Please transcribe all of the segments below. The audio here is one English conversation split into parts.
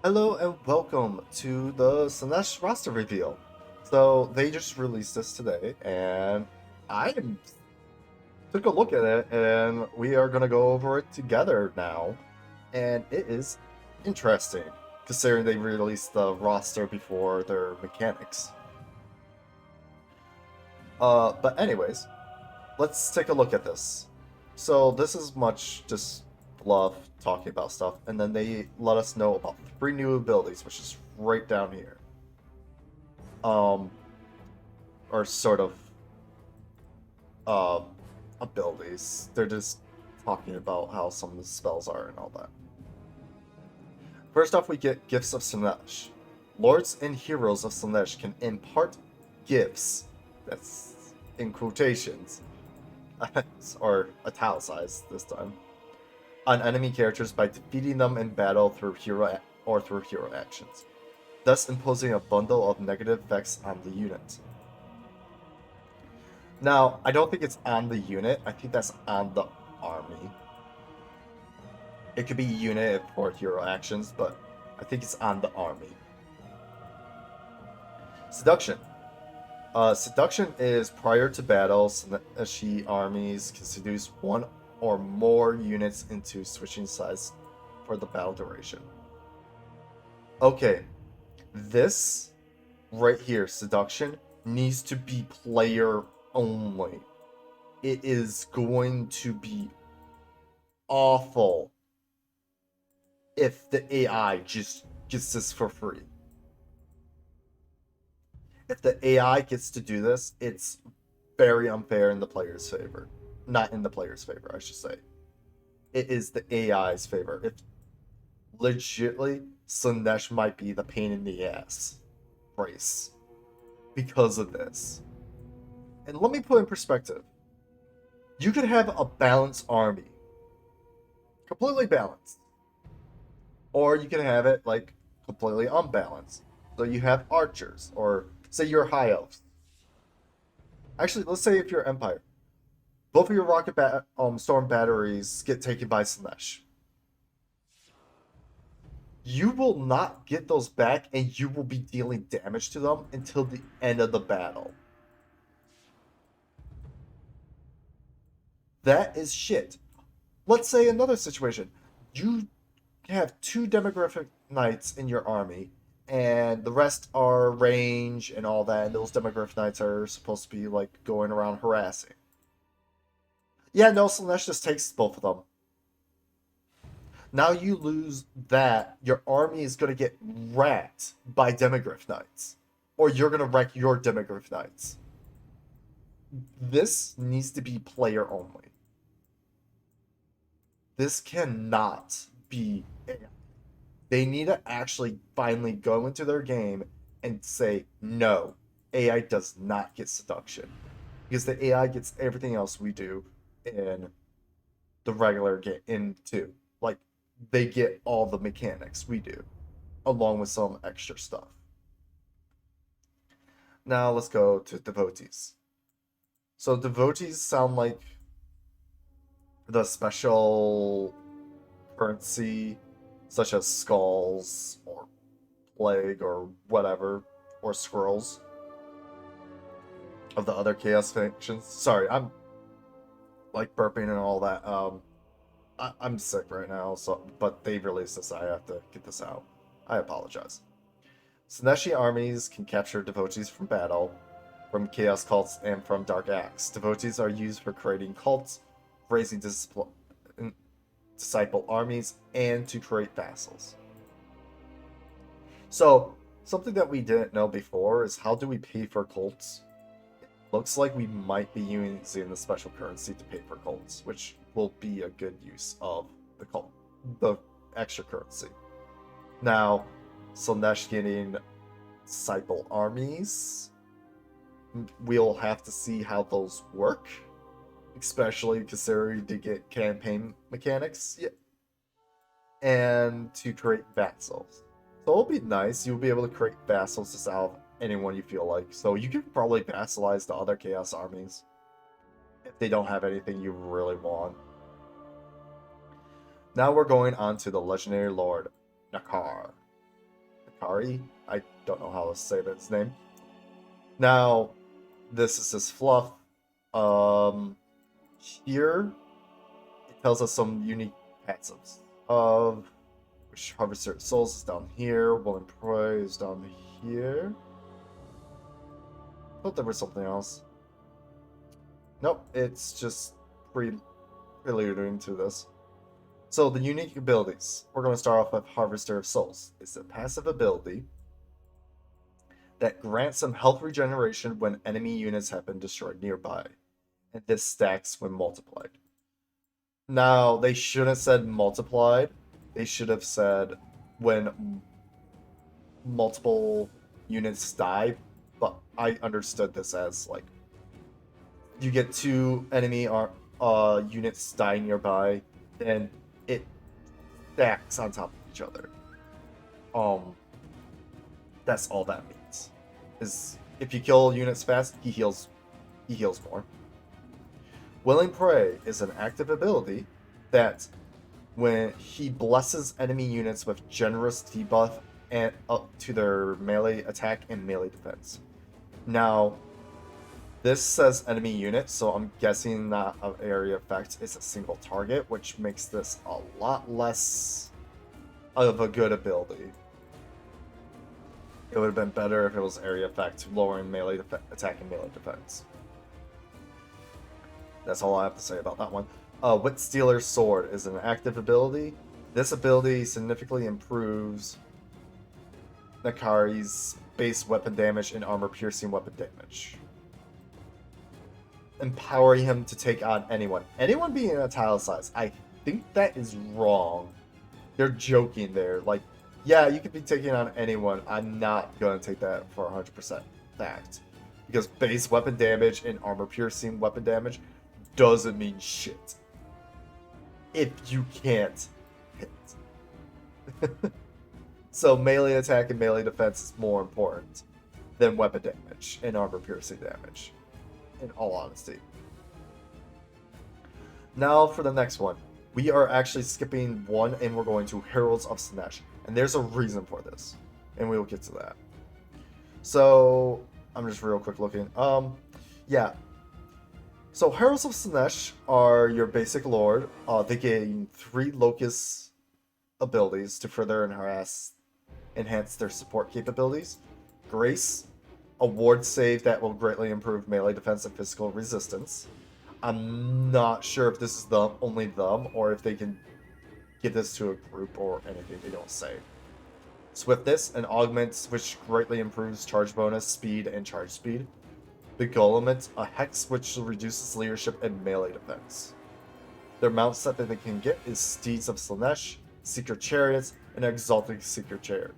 Hello and welcome to the Slaanesh roster reveal. So they just released this today, and I took a look at it, and we are gonna go over it together now. And it is interesting, considering they released the roster before their mechanics. But anyways, let's take a look at this. So this is much just fluff talking about stuff, and then they let us know about three new abilities, which is right down here. Um, or sort of uh, abilities. They're just talking about how some of the spells are and all that. First off, we get Gifts of Slaanesh. Lords and heroes of Slaanesh can impart gifts, that's in quotations, or italicized this time, on enemy characters by defeating them in battle through hero actions, thus imposing a bundle of negative effects on the unit. Now, I don't think it's on the unit. I think that's on the army. It could be unit for hero actions, but I think it's on the army. Seduction. Seduction is prior to battle, Slaaneshi armies can seduce one or more units into switching sides for the battle duration. Okay, this right here, seduction, needs to be player only. It is going to be awful if the AI just gets this for free. If the AI gets to do this, it's very unfair in the player's favor. Not in the player's favor, I should say. It is the AI's favor. If legitly, Slaanesh might be the pain in the ass race because of this. And let me put in perspective. You could have a balanced army, completely balanced, or you can have it like completely unbalanced. So you have archers, or say you're high elves. Actually, let's say if you're Empire, both of your storm batteries get taken by Slaanesh. You will not get those back, and you will be dealing damage to them until the end of the battle. That is shit. Let's say another situation. You have two demographic knights in your army, and the rest are range and all that, and those demographic knights are supposed to be like going around harassing. Yeah, no, Slaanesh just takes both of them. Now you lose that, your army is going to get wrecked by demographic knights. Or you're going to wreck your demographic knights. This needs to be player only. This cannot be AI. They need to actually finally go into their game and say, no, AI does not get seduction. Because the AI gets everything else we do in the regular game in too. Like they get all the mechanics we do, along with some extra stuff. Now let's go to devotees. So devotees sound like the special currency, such as skulls or plague or whatever, or scrolls of the other chaos factions. Sorry, I'm like burping and all that. I'm sick right now, so but they released this. I have to get this out. I apologize. Slaaneshi armies can capture devotees from battle, from chaos cults, and from dark acts. Devotees are used for creating cults, raising disciple armies, and to create vassals. So, something that we didn't know before is how do we pay for cults? Looks like we might be using the special currency to pay for cults, which will be a good use of the extra currency. Now, Slaanesh getting disciple armies, we'll have to see how those work, especially considering to get campaign mechanics and to create vassals. So it'll be nice. You'll be able to create vassals just out of anyone you feel like. So you can probably vassalize the other chaos armies if they don't have anything you really want. Now we're going on to the legendary lord Nakar. Nakari. I don't know how to say his name. Now, this is his fluff. Here, it tells us some unique passives of which Harvester of Souls is down here. Will and Prey is down here. I thought there was something else. Nope, it's just preluding to this. So the unique abilities. We're going to start off with Harvester of Souls. It's a passive ability that grants some health regeneration when enemy units have been destroyed nearby. And this stacks when multiplied. Now, they shouldn't have said multiplied. They should have said when multiple units die, but I understood this as like you get 2 enemy units dying nearby, then it stacks on top of each other. That's all that means. Is if you kill units fast, he heals more. Willing Prey is an active ability that when he blesses enemy units with generous debuff and up to their melee attack and melee defense. Now, this says enemy unit, so I'm guessing not an area effect. It's a single target, which makes this a lot less of a good ability. It would have been better if it was area effect, lowering melee attack and melee defense. That's all I have to say about that one. Witstealer's Sword is an active ability. This ability significantly improves Nakari's base weapon damage and armor-piercing weapon damage, empowering him to take on anyone. Anyone being italicized, I think that is wrong. They're joking there. Like, yeah, you could be taking on anyone. I'm not going to take that for 100% fact. Because base weapon damage and armor-piercing weapon damage doesn't mean shit if you can't hit. So melee attack and melee defense is more important than weapon damage and armor-piercing damage, in all honesty. Now for the next one. We are actually skipping one and we're going to Heralds of Snatch. And there's a reason for this. And we will get to that. So, I'm just real quick looking. Yeah. So Heralds of Slaanesh are your basic lord. They gain 3 Locust abilities to further enhance their support capabilities. Grace, a ward save that will greatly improve melee defense and physical resistance. I'm not sure if this is only them or if they can give this to a group or anything. They don't say. Swiftness, an augment which greatly improves charge bonus, speed, and charge speed. The Golem, a hex which reduces leadership and melee defense. Their mount set that they can get is Steeds of Slaanesh, Secret Chariots, and Exalted Secret Chariot.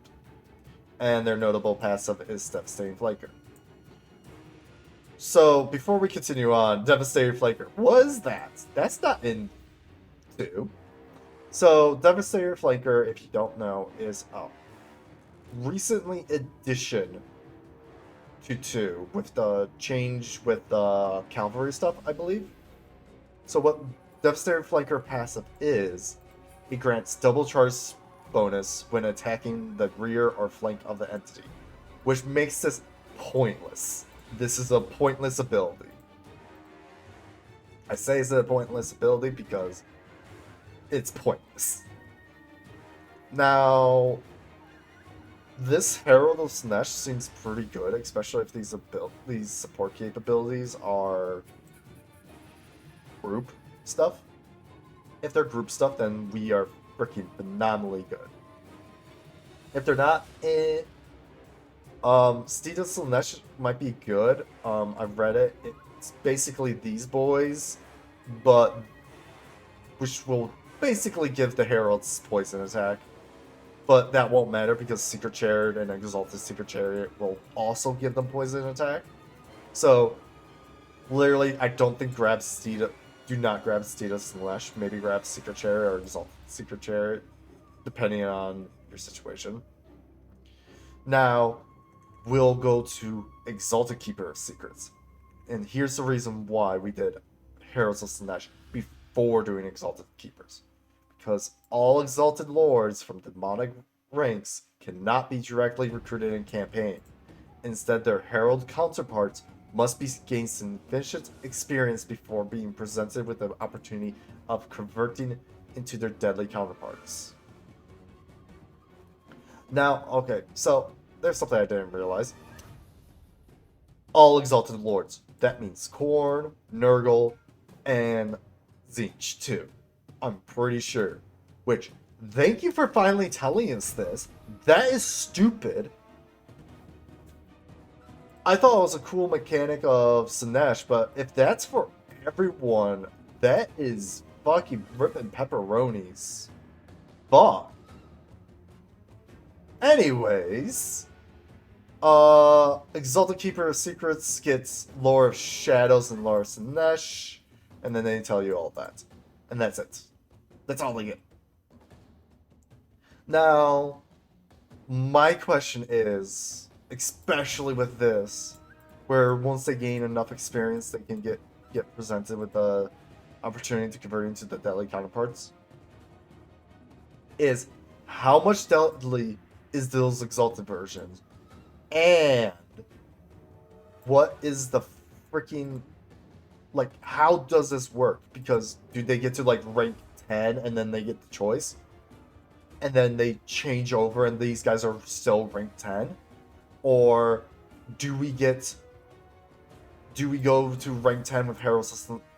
And their notable passive is Devastating Flanker. So, before we continue on, Devastating Flanker, what is that? That's not in 2. So, Devastating Flanker, if you don't know, is a recently addition to 2 with the change with the calvary stuff, I believe. So what Devastating Flanker passive is, it grants double charge bonus when attacking the rear or flank of the entity, which makes this pointless. This is a pointless ability. I say it's a pointless ability because it's pointless. Now, this Herald of Snatch seems pretty good, especially if these support capabilities are group stuff. If they're group stuff, then we are freaking phenomenally good. If they're not, Steed of Slaanesh might be good. I've read it. It's basically these boys, but which will basically give the Heralds poison attack. But that won't matter because Secret Chariot and Exalted Secret Chariot will also give them poison attack. So, literally, I don't think do not grab Steed of Slaanesh. Maybe grab Secret Chariot or Exalted Secret Chariot, depending on your situation. Now, we'll go to Exalted Keeper of Secrets. And here's the reason why we did Heralds of Snatch before doing Exalted Keepers. Because all Exalted Lords from demonic ranks cannot be directly recruited in campaign. Instead, their herald counterparts must be gain sufficient experience before being presented with the opportunity of converting into their deadly counterparts. Now, okay, so there's something I didn't realize. All exalted lords. That means Khorne, Nurgle, and Tzeentch too. I'm pretty sure. Which, thank you for finally telling us this. That is stupid. I thought it was a cool mechanic of Slaanesh, but if that's for everyone, that is fucking ripping pepperonis. Fuck. Anyways, Exalted Keeper of Secrets gets Lore of Shadows and Lore of Slaanesh, and then they tell you all that. And that's it. That's all they get. Now, my question is, especially with this, where once they gain enough experience, they can get presented with the opportunity to convert into the deadly counterparts, is how much deadly is those exalted versions? And what is the freaking, like, how does this work? Because do they get to like rank 10 and then they get the choice? And then they change over and these guys are still rank 10? Or do we go to rank 10 with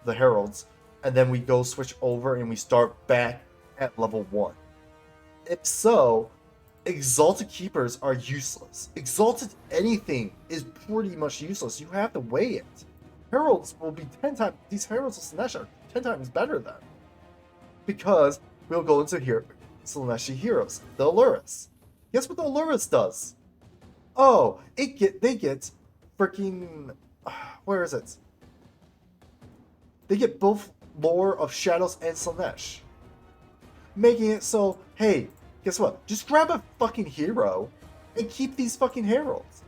the Heralds, and then we go switch over and we start back at level 1? If so, Exalted Keepers are useless. Exalted anything is pretty much useless. You have to weigh it. Heralds will be 10 times... These Heralds of Slaanesh are 10 times better than. Because we'll go into here Slaaneshi heroes, the Allurus. Guess what the Allurus does? Oh, they get freaking... Where is it? They get both Lore of Shadows and Slaanesh. Making it so, hey, guess what? Just grab a fucking hero and keep these fucking heralds.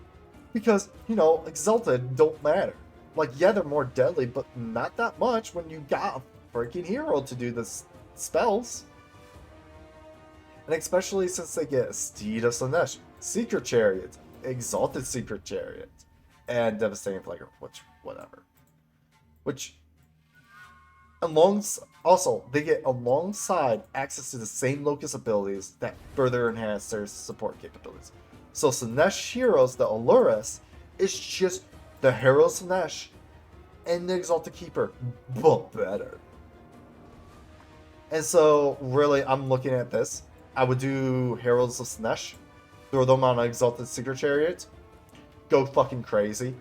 Because, Exalted don't matter. Like, yeah, they're more deadly, but not that much when you got a freaking hero to do the spells. And especially since they get Steed of Slaanesh, Secret Chariot, Exalted Secret Chariot, and Devastating Flagrant, which also, they get alongside access to the same Locust abilities that further enhance their support capabilities. So Slaanesh heroes, the Allurus, is just the Herald of Snatch and the Exalted Keeper, but better. And so, really, I'm looking at this. I would do Heralds of Snatch, throw them on an Exalted Secret Chariot, go fucking crazy.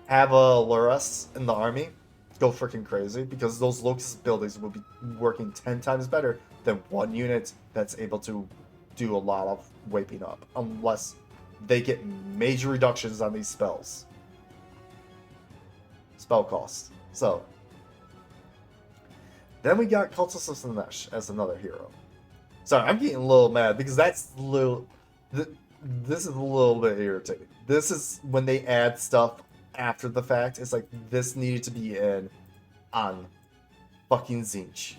Have a Allurus in the army, go freaking crazy, because those Locust abilities will be working 10 times better than one unit that's able to do a lot of waping up, unless they get major reductions on these spells. Spell cost. So, then we got Cultists of Slaanesh as another hero. Sorry, I'm getting a little mad, because that's a little... This is a little bit irritating. This is when they add stuff after the fact. It's like, this needed to be in on fucking Tzeentch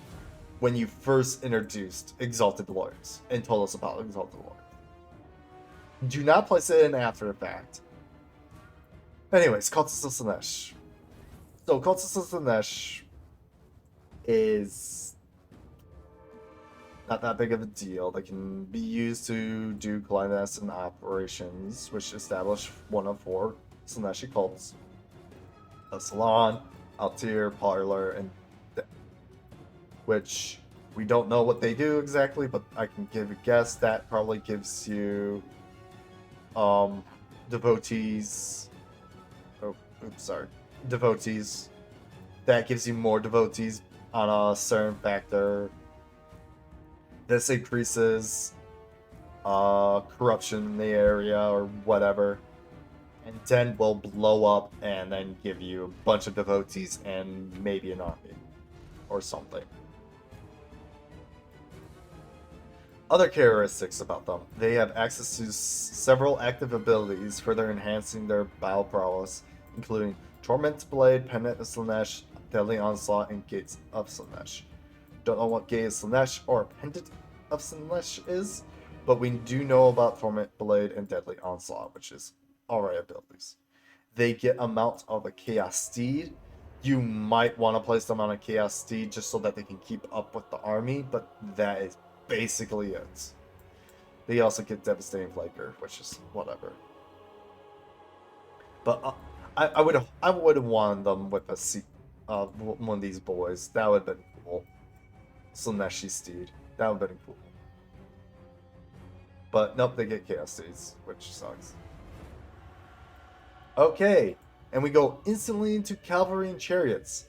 when you first introduced Exalted Lords and told us about Exalted Lords. Do not place it in after the fact. Anyways, Cultists of Slaanesh. So, Cultists of Slaanesh is not that big of a deal. They can be used to do clandestine operations, which establish one of 4 Slaaneshi cults: a Salon, Altir, Parlor, and Death. Which we don't know what they do exactly, but I can give a guess. That probably gives you devotees. Oh, oops, sorry. Devotees. That gives you more devotees on a certain factor. This increases corruption in the area or whatever. And then will blow up and then give you a bunch of devotees and maybe an army or something. Other characteristics about them: they have access to several active abilities, further enhancing their battle prowess, including Torment Blade, Pendant of Slaanesh, Deadly Onslaught, and Gates of Slaanesh. Don't know what Gate of Slaanesh or Pendant of Slaanesh is, but we do know about Torment Blade and Deadly Onslaught, which is alright abilities. They get a mount of a Chaos Steed. You might want to place them on a Chaos Steed just so that they can keep up with the army, but that is basically it. They also get Devastating Flanker, which is whatever. But I would have wanted them with one of these boys. That would have been cool. Slaanesh Steed. That would have been cool. But nope, they get Chaos Steeds, which sucks. Okay, and we go instantly into Calvary and Chariots.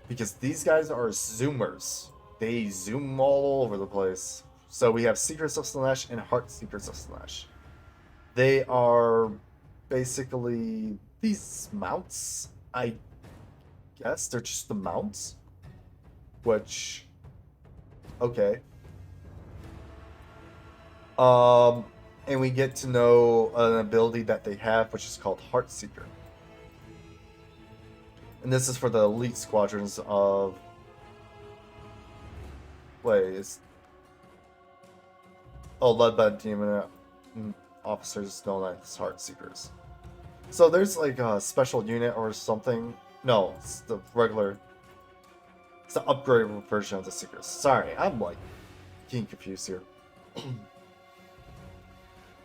Because these guys are zoomers. They zoom all over the place. So we have Secrets of Slaanesh and Heart Secrets of Slaanesh. They are basically these mounts, I guess. They're just the mounts. Which, okay. And we get to know an ability that they have, which is called Heart Seeker. And this is for the elite squadrons of... led by demon officers known as Heart Seekers. So there's like a special unit or something. No, it's the regular... It's the upgraded version of the Seekers. Sorry, I'm like getting confused here.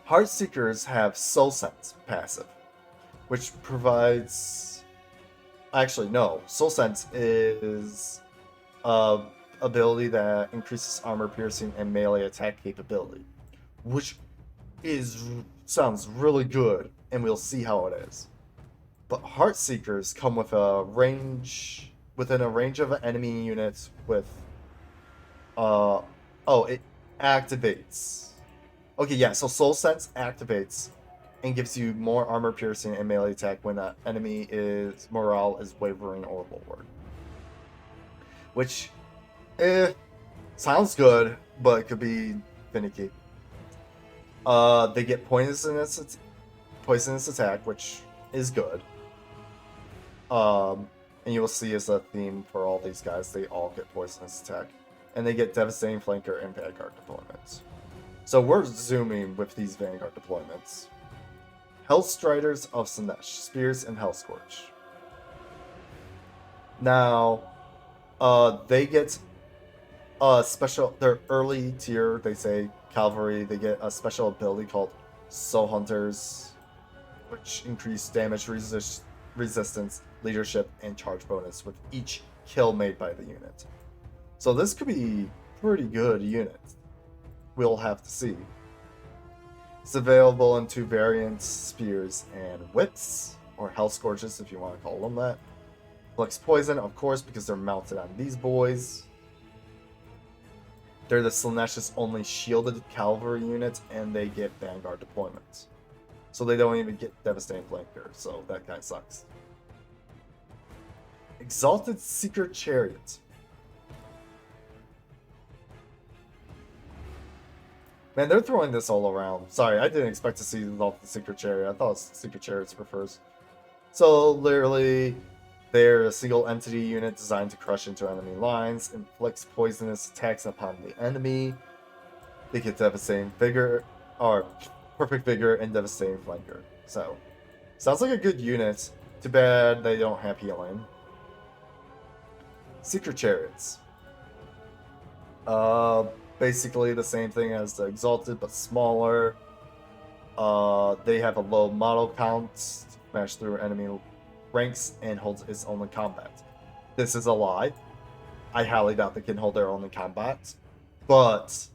Heart Seekers have Soul Sense passive, which provides... Actually, no. Soul Sense is a ability that increases armor piercing and melee attack capability, which sounds really good, and we'll see how it is. But Heart Seekers come with within a range of enemy units with... it activates. Okay, yeah, so Soul Sense activates and gives you more armor piercing and melee attack when an enemy's morale is wavering or lowered. Which, sounds good, but it could be finicky. They get poisonous attack, which is good. And you will see as a theme for all these guys, they all get poisonous attack. And they get Devastating Flanker and Vanguard deployments. So we're zooming with these Vanguard deployments. Hellstriders of Slaanesh, Spears and Hellscorch. Now, they get a special, they're early tier, they say, Calvary. They get a special ability called Soul Hunters, which increase damage resistance, leadership, and charge bonus with each kill made by the unit. So this could be pretty good unit. We'll have to see. It's available in 2 variants, Spears and Whips, or Hellscorches if you want to call them that. Flex Poison, of course, because they're mounted on these boys. They're the Slaanesh's only shielded cavalry unit, and they get Vanguard deployments. So they don't even get Devastating Flanker, so that kind of sucks. Exalted Secret Chariot. Man, they're throwing this all around. Sorry, I didn't expect to see the Secret Chariot. I thought it was Secret Chariots were first. So, literally, they're a single entity unit designed to crush into enemy lines, inflicts poisonous attacks upon the enemy. They get Devastating Vigor, or Perfect Vigor, and Devastating Flanker. So, sounds like a good unit. Too bad they don't have healing. Secret Chariots. Basically the same thing as the Exalted, but smaller. They have a low model count, smash through enemy ranks, and holds its own in combat. This is a lie. I highly doubt they can hold their own in combat, but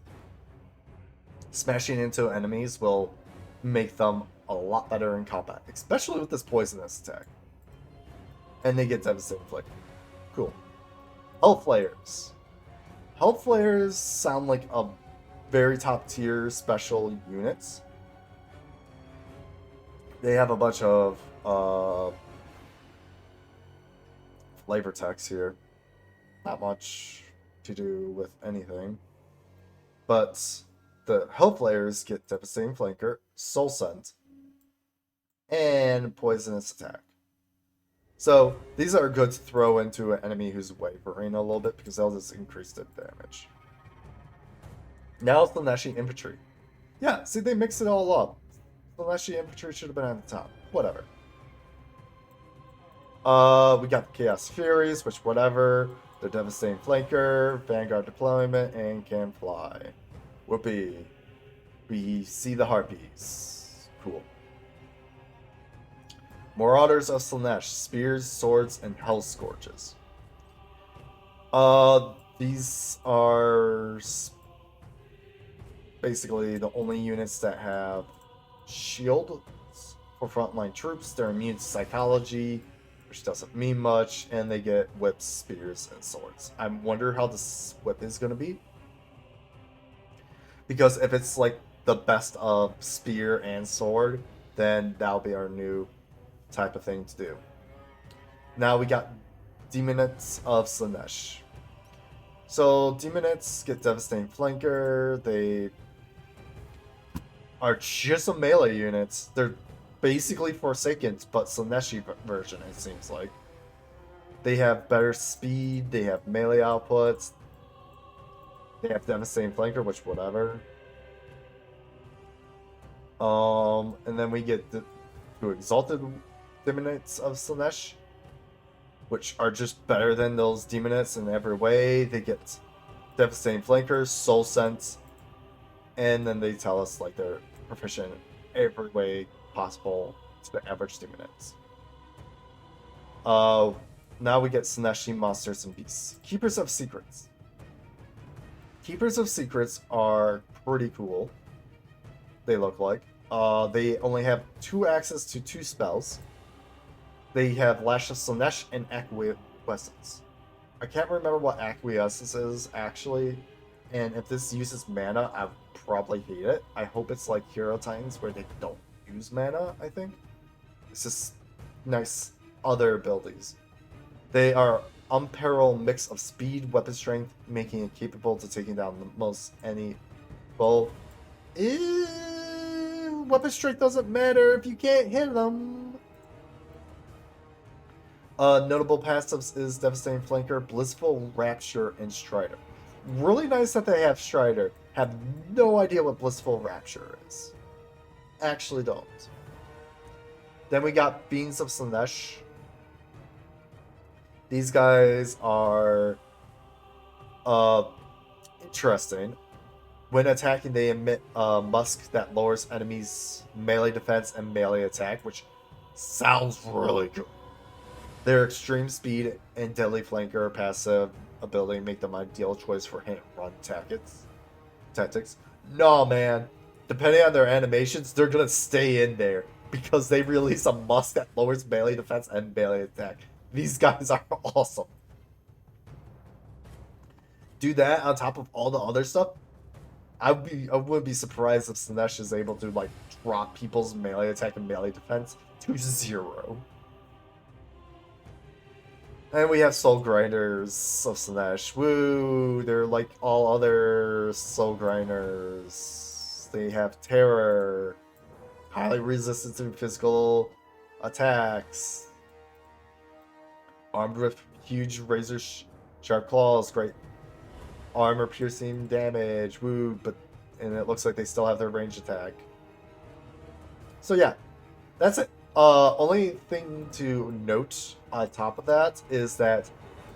smashing into enemies will make them a lot better in combat, especially with this poisonous attack. And they get Devastating Flick. Cool. Hellflayers. Hellflayers sound like a very top tier special units. They have a bunch of flavor text here. Not much to do with anything. But the Hellflayers get Devastating Flanker, Soul Scent, and Poisonous Attack. So these are good to throw into an enemy who's wavering a little bit because they'll just increase their damage. Now Slaanesh Infantry. Yeah, see, they mix it all up. Slaanesh infantry should have been at the top. Whatever. We got the Chaos Furies, which whatever. They're devastating flanker, vanguard deployment, and can fly. Whoopee. We see the harpies. Cool. Marauders of Slaanesh, spears, swords, and hell scourges. These are basically the only units that have shields for frontline troops. They're immune to psychology, which doesn't mean much, and they get whips, spears, and swords. I wonder how this whip is going to be. Because if it's like the best of spear and sword, then that'll be our new type of thing to do. Now we got Demonites of Slaanesh. So Demonites get devastating flanker. They are just a melee units. They're basically Forsakens, but Slaaneshi version, it seems like. They have better speed, they have melee outputs, they have devastating flanker, which whatever. And then we get the exalted Demonites of Slaanesh, which are just better than those Demonites in every way. They get devastating flankers, soul sense, and then they tell us like they're proficient in every way possible to the average Demonites. Now we get Slaaneshi monsters and beasts. Keepers of Secrets. Keepers of Secrets are pretty cool. They look like. They only have 2 access to 2 spells. They have Lash of Slaanesh and Acquiescence. I can't remember what Acquiescence is actually, and if this uses mana, I would probably hate it. I hope it's like Hero Titans where they don't use mana, I think. It's just nice other abilities. They are unparalleled mix of speed, weapon strength, making it capable to taking down the most any foe. Weapon strength doesn't matter if you can't hit them. Notable passives is Devastating Flanker, Blissful Rapture, and Strider. Really nice that they have Strider. Have no idea what Blissful Rapture is. Actually don't. Then we got Beings of Slaanesh. These guys are interesting. When attacking, they emit a musk that lowers enemies' melee defense and melee attack, which sounds really good. Their extreme speed and deadly flanker passive ability make them ideal choice for hit and run tactics. No, man. Depending on their animations, they're gonna stay in there because they release a musk that lowers melee defense and melee attack. These guys are awesome. Do that on top of all the other stuff. I wouldn't be surprised if Slaanesh is able to like drop people's melee attack and melee defense to 0. And we have Soul Grinders of Slaanesh. Woo! They're like all other Soul Grinders. They have Terror, highly resistant to physical attacks, armed with huge razor sharp claws, great armor piercing damage. Woo! And it looks like they still have their range attack. So yeah, that's it. Only thing to note on top of that is that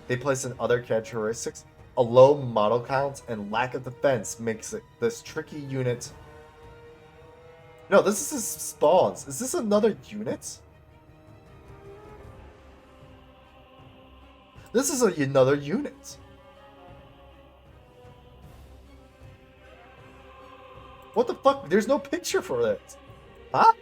they place in other characteristics. A low model count and lack of defense makes it this tricky unit. No, this is his spawns. Is this another unit? This is another unit. What the fuck? There's no picture for it. Huh?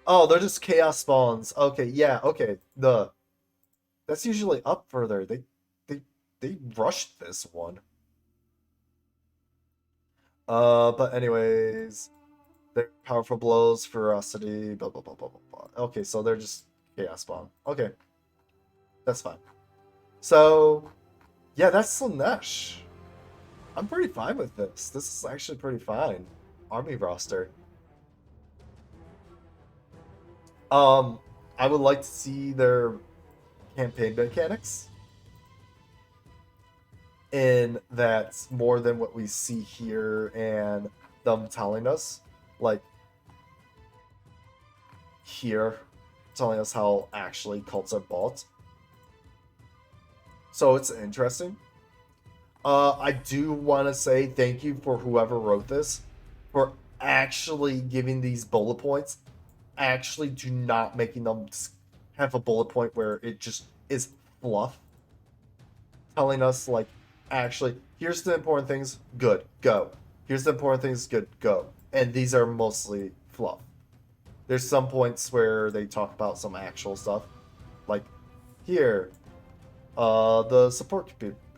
Oh, they're just chaos spawns. Okay, yeah, okay. That's usually up further. They rushed this one. But anyways, they're powerful blows, ferocity, blah blah blah blah blah blah. Okay, so they're just chaos spawn. Okay. That's fine. So yeah, that's Slaanesh. I'm pretty fine with this. This is actually pretty fine. Army roster. I would like to see their campaign mechanics. in that more than what we see here and them telling us, like here, telling us how actually cults are bought. So it's interesting. I do want to say thank you for whoever wrote this for actually giving these bullet points. Actually, do not making them have a bullet point where it just is fluff. Telling us, like, actually, here's the important things, good, go. Here's the important things, good, go. And these are mostly fluff. There's some points where they talk about some actual stuff. Like, here, the support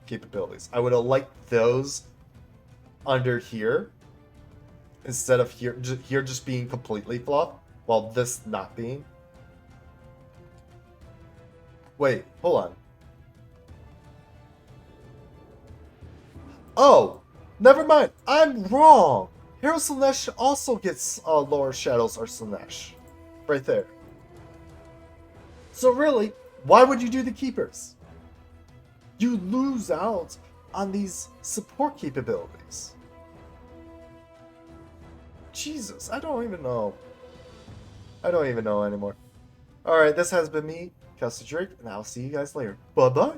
capabilities. I would have liked those under here instead of here just being completely fluff, while this not being. Wait, hold on. Oh, never mind. I'm wrong. Herald of Snatch also gets lower shadows or Slaanesh. Right there. So really, why would you do the keepers? You lose out on these support capabilities. Jesus, I don't even know. I don't even know anymore. Alright, this has been me, Kelsey Drake, and I'll see you guys later. Bye-bye.